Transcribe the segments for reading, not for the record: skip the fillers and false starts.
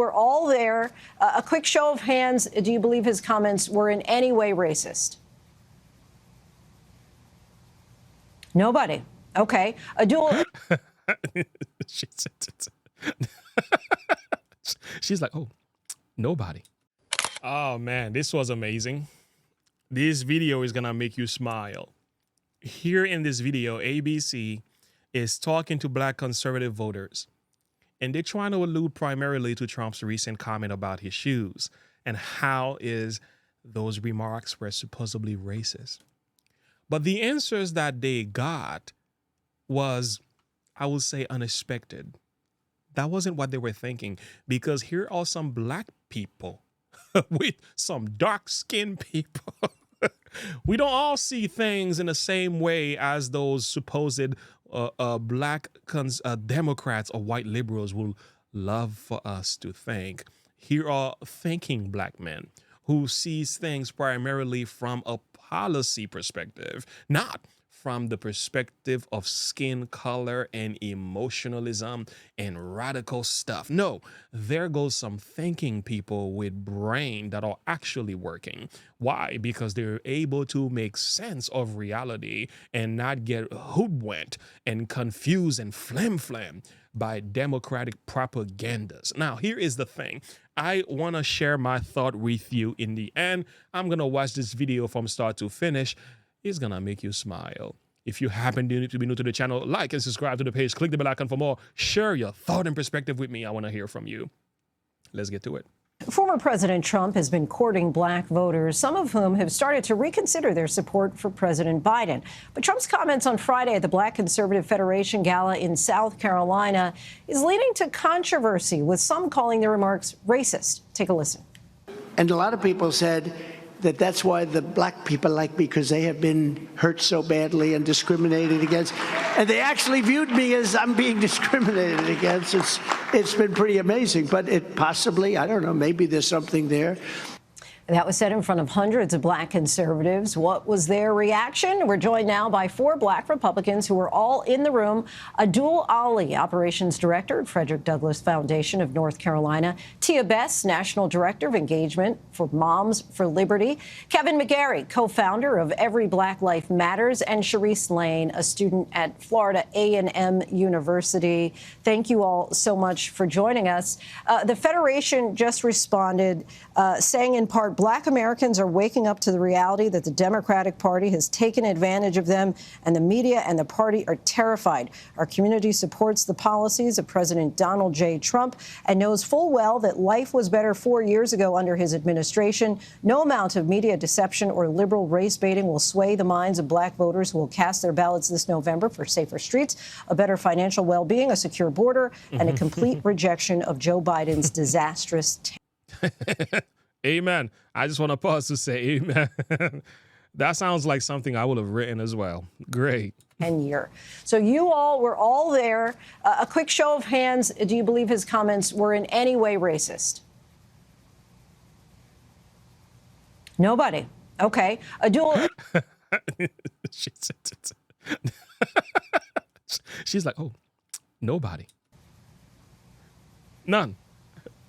We're all there. A quick show of hands. Do you believe his comments were in any way racist? Nobody. Okay. A dual. She's like, oh, nobody. Oh, man, this was amazing. This video is going to make you smile. Here in this video, ABC is talking to black conservative voters. And they're trying to allude primarily to Trump's recent comment about his shoes and how is those remarks were supposedly racist. But the answers that they got was, I would say, unexpected. That wasn't what they were thinking, because here are some black people with some dark-skinned people. We don't all see things in the same way as those supposed black Democrats or white liberals will love for us to think. Here are thinking black men who sees things primarily from a policy perspective, not from the perspective of skin color and emotionalism and radical stuff. No, there goes some thinking people with brain that are actually working. Why? Because they're able to make sense of reality and not get hoodwinked and confused and flim-flam by democratic propagandas. Now, here is the thing. I want to share my thought with you in the end. I'm going to watch this video from start to finish. It's going to make you smile. If you happen to be new to the channel, like and subscribe to the page. Click the bell icon for more. Share your thought and perspective with me. I want to hear from you. Let's get to it. Former President Trump has been courting black voters, some of whom have started to reconsider their support for President Biden. But Trump's comments on Friday at the Black Conservative Federation Gala in South Carolina is leading to controversy, with some calling the remarks racist. Take a listen. And a lot of people said that that's why the black people like me, because they have been hurt so badly and discriminated against. And they actually viewed me as I'm being discriminated against. It's been pretty amazing, but it possibly, I don't know, maybe there's something there. That was said in front of hundreds of black conservatives. What was their reaction? We're joined now by 4 black Republicans who were all in the room. Abdul Ali, Operations Director at Frederick Douglass Foundation of North Carolina. Tia Bess, National Director of Engagement for Moms for Liberty. Kevin McGarry, co-founder of Every Black Life Matters. And Sharice Lane, a student at Florida A&M University. Thank you all so much for joining us. The Federation just responded, saying in part, Black Americans are waking up to the reality that the Democratic Party has taken advantage of them, and the media and the party are terrified. Our community supports the policies of President Donald J. Trump and knows full well that life was better 4 years ago under his administration. No amount of media deception or liberal race baiting will sway the minds of black voters who will cast their ballots this November for safer streets, a better financial well-being, a secure border, and a complete rejection of Joe Biden's disastrous Amen. I just want to pause to say amen. That sounds like something I would have written as well. Great. tenure. So you all were all there. A quick show of hands. Do you believe his comments were in any way racist? Nobody. Okay. Abdul. She's like, oh, nobody. None.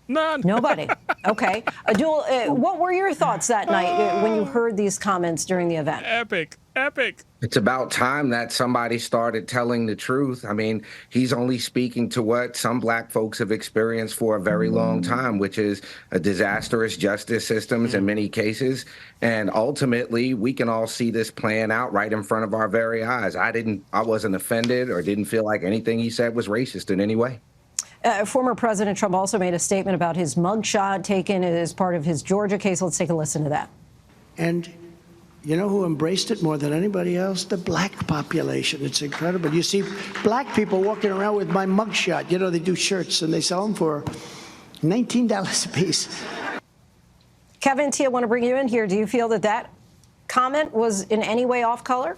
None. Nobody. Okay. Abdul, what were your thoughts that night when you heard these comments during the event? Epic. Epic. It's about time that somebody started telling the truth. I mean, he's only speaking to what some black folks have experienced for a very long time, which is a disastrous justice systems in many cases. And ultimately, we can all see this playing out right in front of our very eyes. I wasn't offended or didn't feel like anything he said was racist in any way. Former President Trump also made a statement about his mugshot taken as part of his Georgia case. Let's take a listen to that. And you know who embraced it more than anybody else? The black population. It's incredible. You see black people walking around with my mugshot. You know, they do shirts and they sell them for $19 a piece. Kevin, Tia, I want to bring you in here. Do you feel that that comment was in any way off color?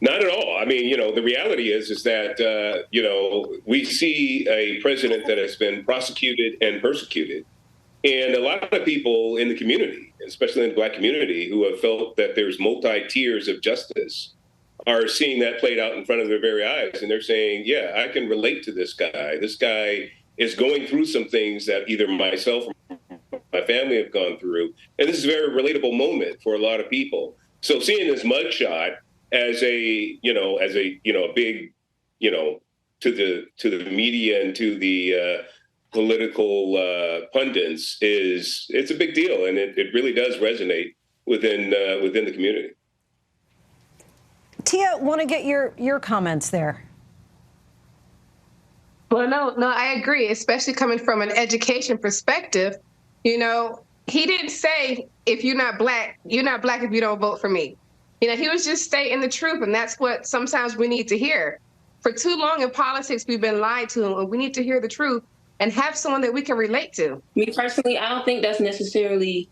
Not at all. I mean, you know, the reality is that, you know, we see a president that has been prosecuted and persecuted. And a lot of people in the community, especially in the black community, who have felt that there's multi-tiers of justice are seeing that played out in front of their very eyes. And they're saying, yeah, I can relate to this guy. This guy is going through some things that either myself or my family have gone through. And this is a very relatable moment for a lot of people. So seeing this mugshot as a big, to the media and to the political pundits it's a big deal. And it really does resonate within the community. Tia, want to get your comments there. Well, no, I agree, especially coming from an education perspective. He didn't say, if you're not black if you don't vote for me. He was just stating the truth, and that's what sometimes we need to hear. For too long in politics, we've been lied to, and we need to hear the truth and have someone that we can relate to. Me personally, I don't think that's necessarily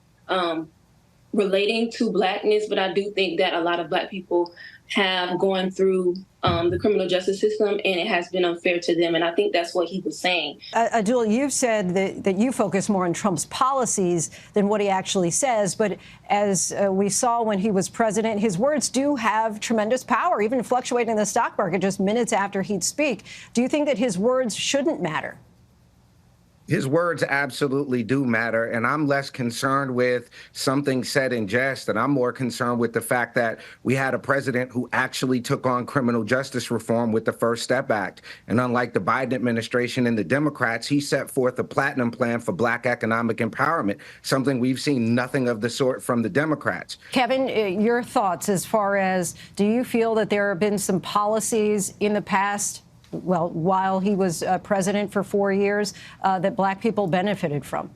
relating to blackness, but I do think that a lot of black people have gone through the criminal justice system, and it has been unfair to them. And I think that's what he was saying. Adul, you've said that you focus more on Trump's policies than what he actually says. But as we saw when he was president, his words do have tremendous power, even fluctuating the stock market just minutes after he'd speak. Do you think that his words shouldn't matter? His words absolutely do matter, and I'm less concerned with something said in jest, and I'm more concerned with the fact that we had a president who actually took on criminal justice reform with the First Step Act. And unlike the Biden administration and the Democrats, he set forth a platinum plan for black economic empowerment, something we've seen nothing of the sort from the Democrats. Kevin, your thoughts as far as, do you feel that there have been some policies in the past, well, while he was president for 4 years, that black people benefited from?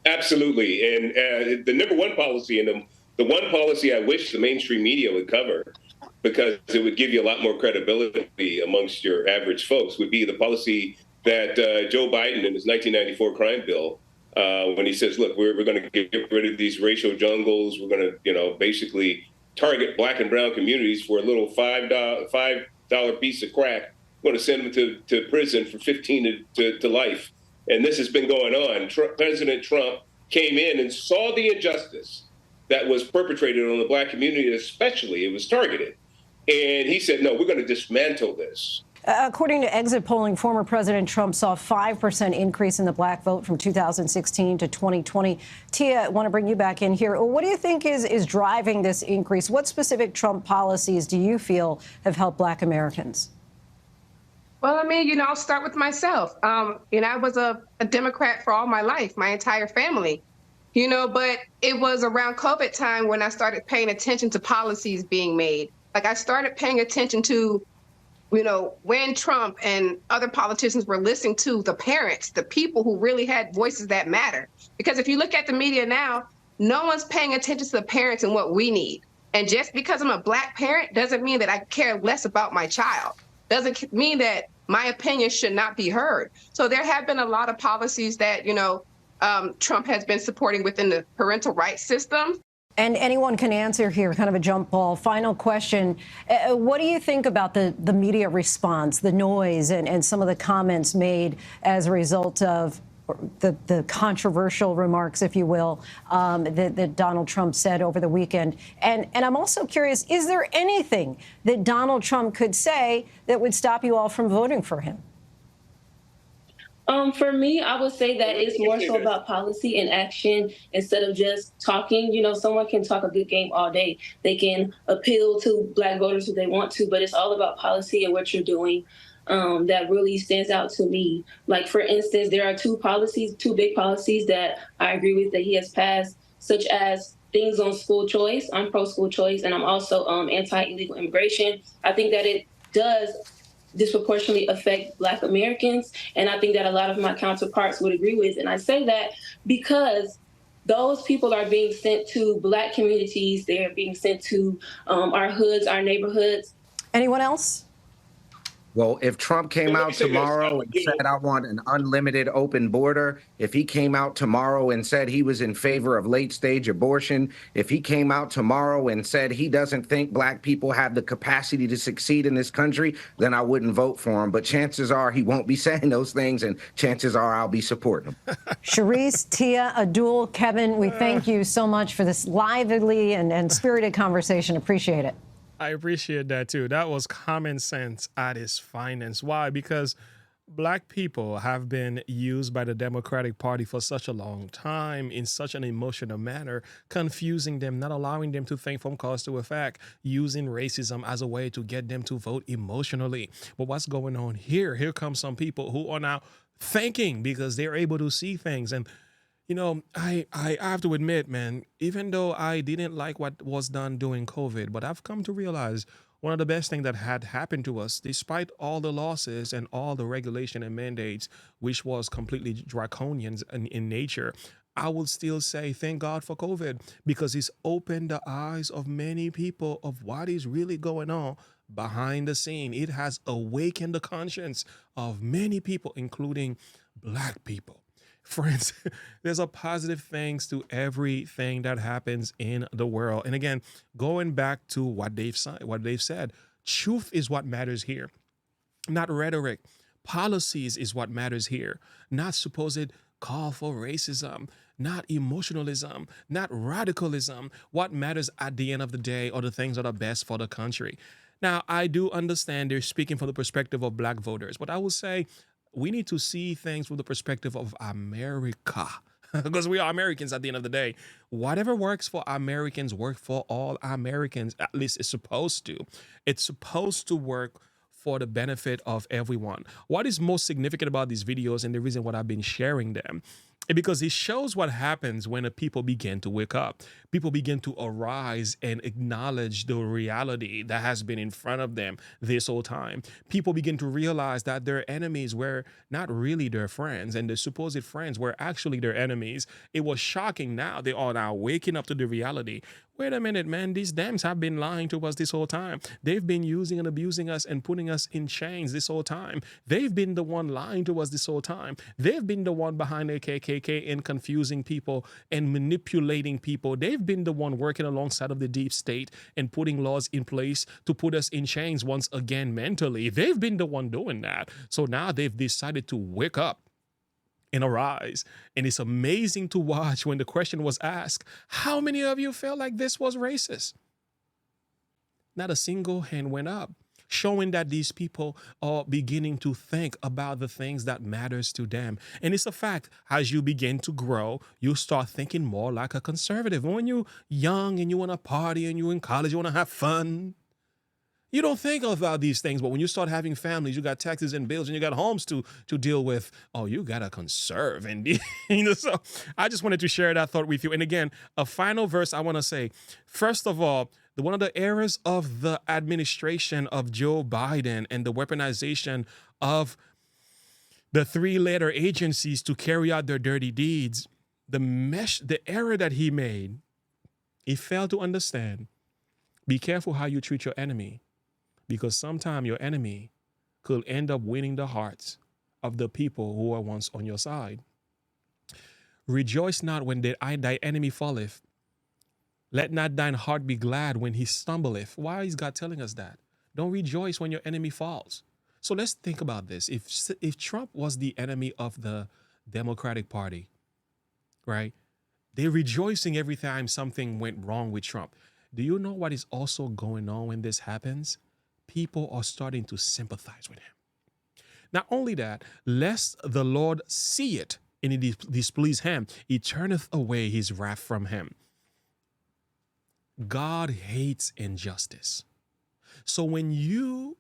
Absolutely. And the number one policy, and the one policy I wish the mainstream media would cover, because it would give you a lot more credibility amongst your average folks, would be the policy that Joe Biden in his 1994 crime bill, when he says, look, we're going to get rid of these racial jungles. We're going to, basically target black and brown communities for a little $5 piece of crack. Going to send them to prison for 15 to life. And this has been going on. President Trump came in and saw the injustice that was perpetrated on the black community, especially. It was targeted. And he said, no, we're going to dismantle this. According to exit polling, former President Trump saw a 5% increase in the black vote from 2016 to 2020. Tia, I want to bring you back in here. What do you think is driving this increase? What specific Trump policies do you feel have helped black Americans? Well, I'll start with myself. I was a Democrat for all my life, my entire family, but it was around COVID time when I started paying attention to policies being made. Like, I started paying attention to, when Trump and other politicians were listening to the parents, the people who really had voices that matter. Because if you look at the media now, no one's paying attention to the parents and what we need. And just because I'm a black parent doesn't mean that I care less about my child. Doesn't mean that my opinion should not be heard. So there have been a lot of policies that, Trump has been supporting within the parental rights system. And anyone can answer here, kind of a jump ball. Final question. What do you think about the media response, the noise, and some of the comments made as a result of the controversial remarks, if you will, that Donald Trump said over the weekend? And I'm also curious, is there anything that Donald Trump could say that would stop you all from voting for him? For me, I would say that it's more so about policy and action instead of just talking. Someone can talk a good game all day. They can appeal to black voters if they want to, but it's all about policy and what you're doing. That really stands out to me. Like, for instance, there are two big policies that I agree with that he has passed, such as things on school choice. I'm pro-school choice, and I'm also anti-illegal immigration. I think that it does disproportionately affect black Americans, and I think that a lot of my counterparts would agree with. And I say that because those people are being sent to black communities. They're being sent to our hoods, our neighborhoods. Anyone else? Well, if Trump came out tomorrow and said, I want an unlimited open border, if he came out tomorrow and said he was in favor of late-stage abortion, if he came out tomorrow and said he doesn't think black people have the capacity to succeed in this country, then I wouldn't vote for him. But chances are he won't be saying those things, and chances are I'll be supporting him. Sharice, Tia, Adul, Kevin, we thank you so much for this lively and spirited conversation. Appreciate it. I appreciate that too. That was common sense at its finest. Why? Because black people have been used by the Democratic Party for such a long time in such an emotional manner, confusing them, not allowing them to think from cause to effect, using racism as a way to get them to vote emotionally. But what's going on here? Here come some people who are now thinking because they're able to see things. And I have to admit, man, even though I didn't like what was done during COVID, but I've come to realize one of the best things that had happened to us, despite all the losses and all the regulation and mandates, which was completely draconian in nature, I would still say thank God for COVID because it's opened the eyes of many people of what is really going on behind the scene. It has awakened the conscience of many people, including black people. Friends, there's a positive things to everything that happens in the world. And again, going back to what they've said, truth is what matters here, not rhetoric. Policies is what matters here, not supposed call for racism, not emotionalism, not radicalism. What matters at the end of the day are the things that are best for the country. Now, I do understand they're speaking from the perspective of black voters, but I will say we need to see things from the perspective of America because we are Americans at the end of the day. Whatever works for Americans work for all Americans. At least it's supposed to. It's supposed to work for the benefit of everyone. What is most significant about these videos and the reason why I've been sharing them because it shows what happens when a people begin to wake up. People begin to arise and acknowledge the reality that has been in front of them this whole time. People begin to realize that their enemies were not really their friends and the supposed friends were actually their enemies. It was shocking. Now they are now waking up to the reality. Wait a minute, man, these dams have been lying to us this whole time. They've been using and abusing us and putting us in chains this whole time. They've been the one lying to us this whole time. They've been the one behind the KKK and confusing people and manipulating people. They've been the one working alongside of the deep state and putting laws in place to put us in chains once again mentally. They've been the one doing that. So now they've decided to wake up and arise. And it's amazing to watch when the question was asked, how many of you felt like this was racist? Not a single hand went up, showing that these people are beginning to think about the things that matters to them. And it's a fact, as you begin to grow, you start thinking more like a conservative. When you're young and you want to party and you're in college, you want to have fun, you don't think about these things, but when you start having families, you got taxes and bills and you got homes to deal with, oh, you got to conserve. And, so I just wanted to share that thought with you. And again, a final verse I want to say, first of all, one of the errors of the administration of Joe Biden and the weaponization of the three-letter agencies to carry out their dirty deeds, the error that he made, he failed to understand. Be careful how you treat your enemy. Because sometimes your enemy could end up winning the hearts of the people who were once on your side. Rejoice not when thy enemy falleth. Let not thine heart be glad when he stumbleth. Why is God telling us that? Don't rejoice when your enemy falls. So let's think about this. If Trump was the enemy of the Democratic Party, right? They're rejoicing every time something went wrong with Trump. Do you know what is also going on when this happens? People are starting to sympathize with him. Not only that, lest the Lord see it and it displease him, he turneth away his wrath from him. God hates injustice. So even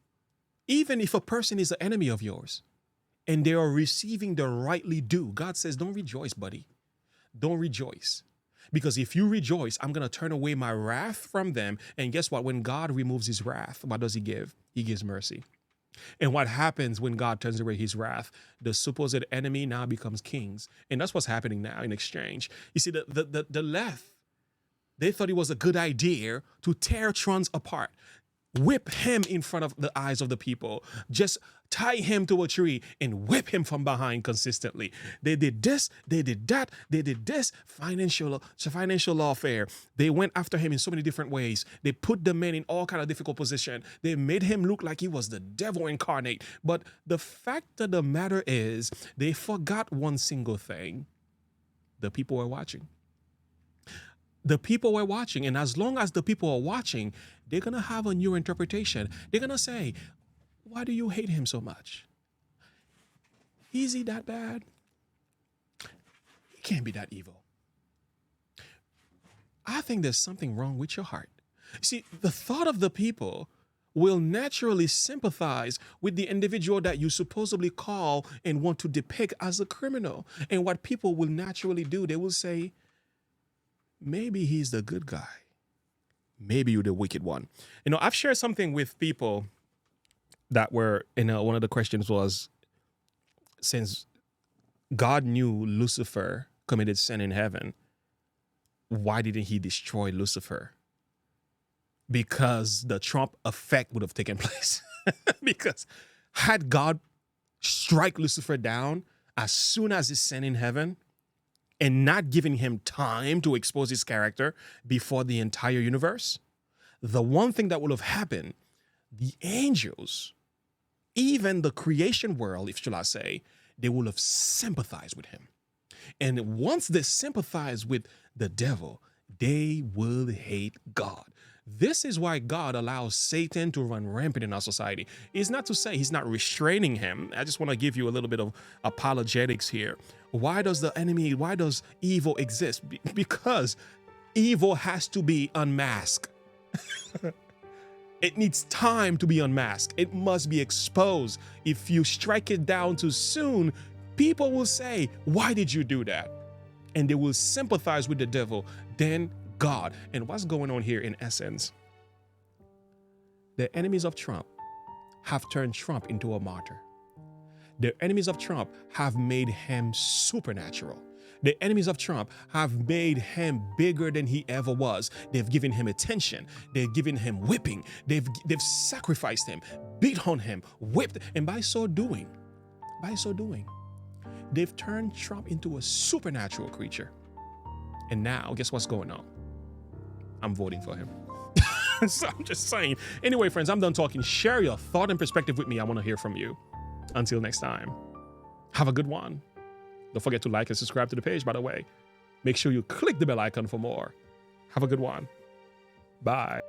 if a person is an enemy of yours and they are receiving the rightly due, God says, don't rejoice, buddy. Don't rejoice. Because if you rejoice, I'm going to turn away my wrath from them. And guess what? When God removes his wrath, what does he give? He gives mercy. And what happens when God turns away his wrath? The supposed enemy now becomes kings. And that's what's happening now in exchange. You see, the left, they thought it was a good idea to tear Trump apart, whip him in front of the eyes of the people, just tie him to a tree and whip him from behind consistently. They did this, they did that, they did this, financial lawfare. They went after him in so many different ways. They put the man in all kind of difficult position. They made him look like he was the devil incarnate. But the fact of the matter is, they forgot one single thing. The people were watching. the people were watching. And as long as the people are watching, they're going to have a new interpretation. They're going to say, why do you hate him so much? Is he that bad? He can't be that evil. I think there's something wrong with your heart. See, the thought of the people will naturally sympathize with the individual that you supposedly call and want to depict as a criminal. And what people will naturally do, they will say, maybe he's the good guy. Maybe you're the wicked one. You know, I've shared something with people that were, one of the questions was, since God knew Lucifer committed sin in heaven, why didn't he destroy Lucifer? Because the Trump effect would have taken place. Because had God strike Lucifer down as soon as he sinned in heaven and not giving him time to expose his character before the entire universe, the one thing that would have happened, the angels, even the creation world, if shall I say, they will have sympathized with him. And once they sympathize with the devil, they will hate God. This is why God allows Satan to run rampant in our society. It's not to say he's not restraining him. I just want to give you a little bit of apologetics here. Why does evil exist? Because evil has to be unmasked. It needs time to be unmasked. It must be exposed. If you strike it down too soon, people will say, why did you do that? And they will sympathize with the devil, then God. And what's going on here in essence? The enemies of Trump have turned Trump into a martyr. The enemies of Trump have made him supernatural. The enemies of Trump have made him bigger than he ever was. They've given him attention. They've given him whipping. They've sacrificed him, beat on him, whipped. And by so doing, they've turned Trump into a supernatural creature. And now, guess what's going on? I'm voting for him. So I'm just saying. Anyway, friends, I'm done talking. Share your thought and perspective with me. I want to hear from you. Until next time, have a good one. Don't forget to like and subscribe to the page, by the way. Make sure you click the bell icon for more. Have a good one. Bye.